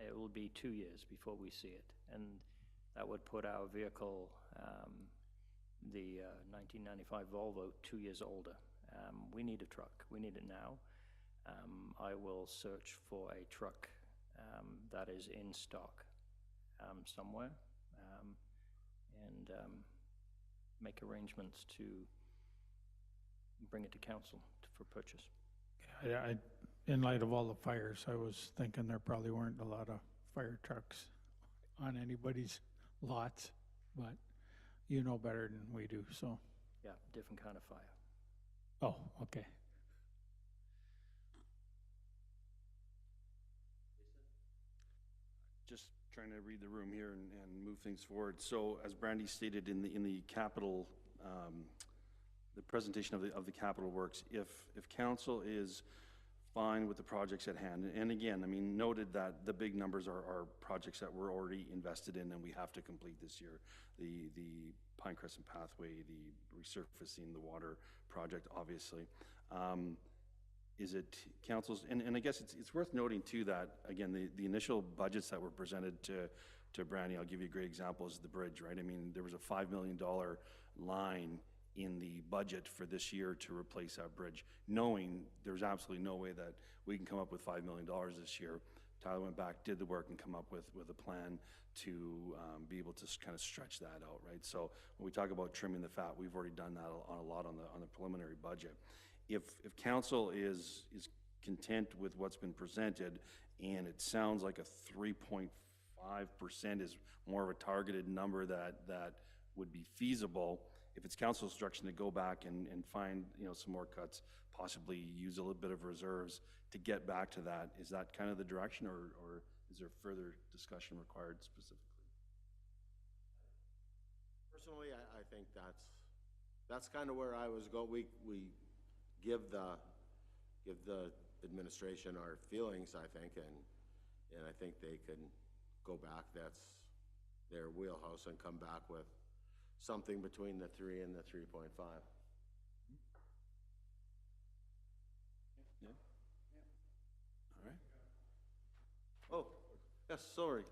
It will be 2 years before we see it, and that would put our vehicle, the 1995 Volvo, 2 years older. We need a truck, we need it now. I will search for a truck that is in stock somewhere, and make arrangements to bring it to council for purchase. In light of all the fires, I was thinking there probably weren't a lot of fire trucks on anybody's lots, but you know better than we do, so. Yeah, different kind of fire. Oh, okay. Just trying to read the room here and move things forward. So as Brandy stated in the capital, the presentation of the capital works, if council is fine with the projects at hand, and again, I mean, noted that the big numbers are projects that we're already invested in and we have to complete this year. The Pine Crescent Pathway, the resurfacing, the water project, obviously. Is it council's, and I guess it's worth noting too that, again, the initial budgets that were presented to Brandy, I'll give you a great example, is the bridge, right? I mean, there was a $5 million line in the budget for this year to replace that bridge, knowing there's absolutely no way that we can come up with $5 million this year. Tyler went back, did the work, and come up with a plan to be able to kind of stretch that out, right? So when we talk about trimming the fat, we've already done that on a lot on the preliminary budget. If council is content with what's been presented, and it sounds like a 3.5% is more of a targeted number that would be feasible, if it's council's direction to go back and find, some more cuts, possibly use a little bit of reserves to get back to that, is that kind of the direction, or is there further discussion required specifically? Personally, I think that's kind of where I was going. We give the administration our feelings, I think, and I think they can go back. That's their wheelhouse, and come back with something between the 3 and the 3.5. Yeah. All right. Oh, yes, sorry.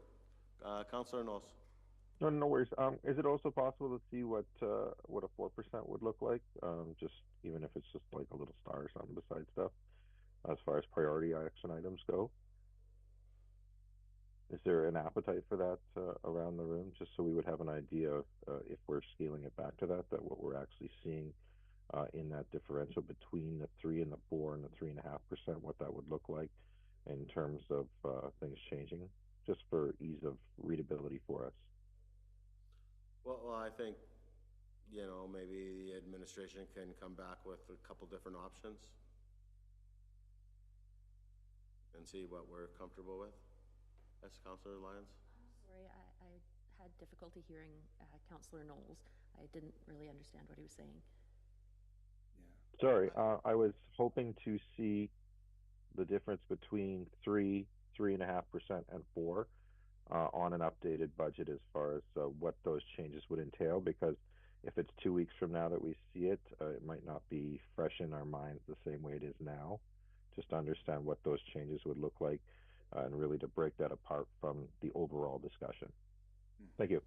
Councillor Knowles. No worries. Is it also possible to see what a 4% would look like? Just even if it's just like a little star or something beside stuff, as far as priority action items go. Is there an appetite for that around the room, just so we would have an idea of if we're scaling it back to that what we're actually seeing in that differential between the 3 and the 4 and the 3.5%, what that would look like in terms of things changing, just for ease of readability for us. Well, I think, maybe the administration can come back with a couple different options and see what we're comfortable with. Yes, Councillor Lyons? Sorry, I had difficulty hearing Councillor Knowles. I didn't really understand what he was saying. Yeah. Sorry, I was hoping to see the difference between 3.5%, and 4 on an updated budget as far as what those changes would entail, because if it's 2 weeks from now that we see it, it might not be fresh in our minds the same way it is now. Just to understand what those changes would look like, and really to break that apart from the overall discussion. Thank you.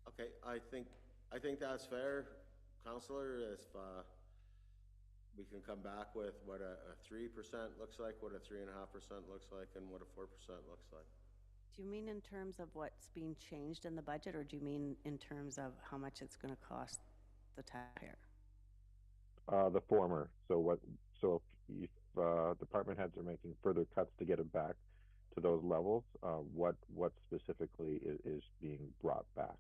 Okay, I think that's fair, Councillor. If we can come back with what a 3% looks like, what a 3.5% looks like, and what a 4% looks like. Do you mean in terms of what's being changed in the budget, or do you mean in terms of how much it's gonna cost the taxpayer? The former. So if department heads are making further cuts to get it back to those levels, what specifically is being brought back?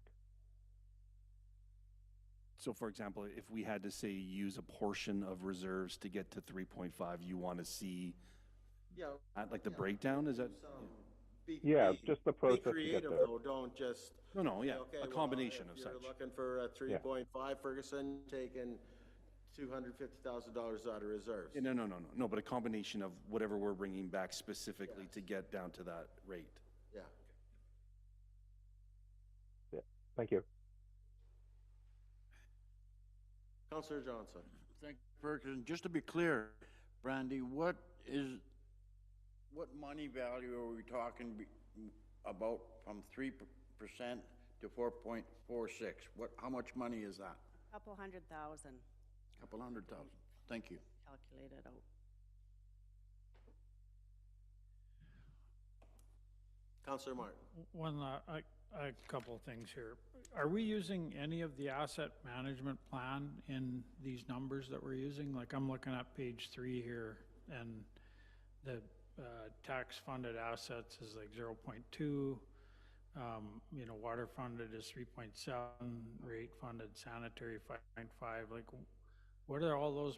So for example, if we had to say use a portion of reserves to get to 3.5, you want to see Yeah. like the breakdown, is that? Yeah, just the process Be to get creative there. though, don't just. No, yeah, okay, a well, combination of if such. you're looking for a 3.5, Ferguson, taking $250,000 out of reserves. Yeah, no, but a combination of whatever we're bringing back specifically to get down to that rate. Yeah. Yeah, thank you. Councillor Johnson. Thank you, Ferguson. Just to be clear, Brandy, what money value are we talking about from 3% to 4.46? How much money is that? Couple $100,000, Couple $100,000. Thank you. calculated out. Councillor Martin. A couple of things here. Are we using any of the asset management plan in these numbers that we're using? Like, I'm looking at page 3 here, and the tax funded assets is like 0.2. Water funded is 3.7, rate funded sanitary 5.5. Like, what do all those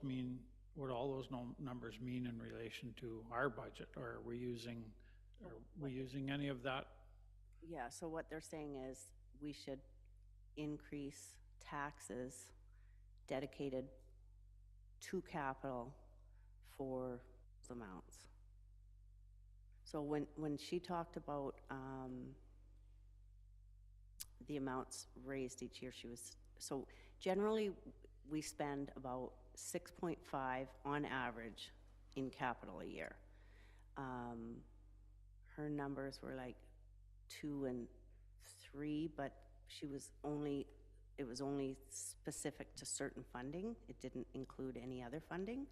numbers mean in relation to our budget? Or are we using any of that? Yeah, so what they're saying is we should increase taxes dedicated to capital for those amounts. So when she talked about the amounts raised each year, so generally we spend about 6.5 on average in capital a year. Her numbers were like 2 and 3, but it was only specific to certain funding. It didn't include any other funding.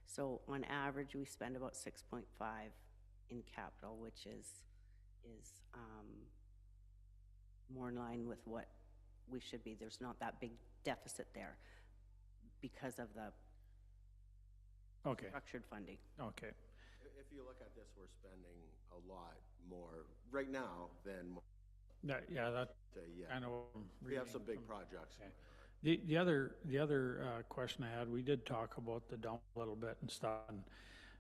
So on average, we spend about 6.5 in capital, which is more in line with what we should be. There's not that big deficit there because of the structured funding. Okay. If you look at this, we're spending a lot more right now than. That's yeah. kind of. We have some big projects. Okay. The other question I had, we did talk about the dump a little bit and stuff. And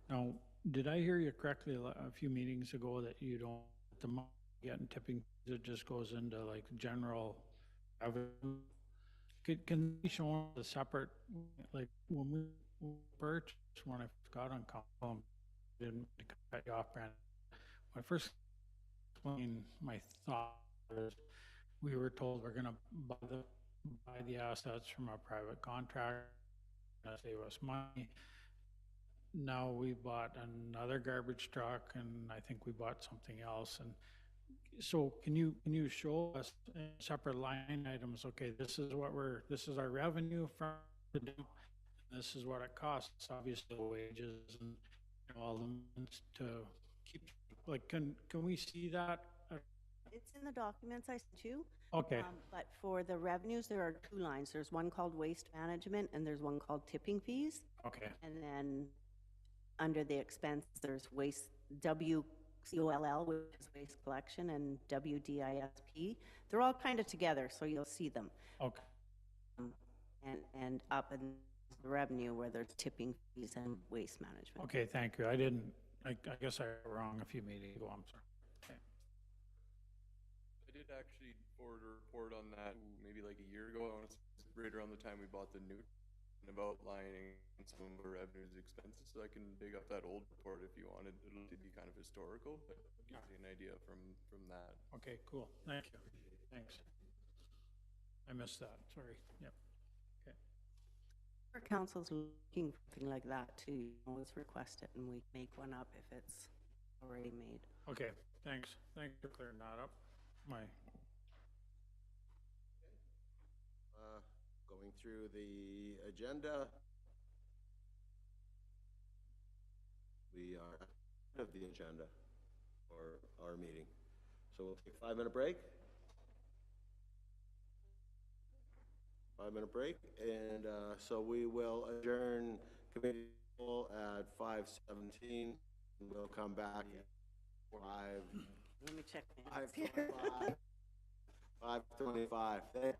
now, did I hear you correctly a few meetings ago that you don't the money getting tipping? It just goes into like general revenue. Can you show the separate, like when we purchased, when I got on call, didn't cut you off, Brandon. When I first explained my thought was we were told we're gonna buy the assets from a private contractor, save us money. Now we bought another garbage truck, and I think we bought something else. And so can you show us separate line items? Okay, this is our revenue from the dump. This is what it costs, obviously wages and all the months to keep. Like, can we see that? It's in the documents I sent you. Okay. But for the revenues, there are 2 lines. There's one called waste management, and there's one called tipping fees. Okay. And then under the expense, there's waste WCOLL, which is waste collection, and WDISP. They're all kind of together, so you'll see them. Okay. And up in the revenue where there's tipping fees and waste management. Okay, thank you. I guess I was wrong a few meetings ago. I'm sorry. Okay. I did actually forward a report on that maybe like a year ago. I want to say right around the time we bought the new, about outlining some of our revenues and expenses. So I can dig up that old report if you wanted. It'll be kind of historical, but gives you an idea from that. Okay, cool. Thank you. Thanks. I missed that. Sorry. Yep. Okay. Our council's looking for something like that too. You always request it, and we make one up if it's already made. Okay, thanks. Thanks for clearing that up. Going through the agenda. We are out of the agenda for our meeting. So we'll take a 5-minute break. 5-minute break, and so we will adjourn committee at 5:17. We'll come back at 5. Let me check my notes here. 5:25. 5:25.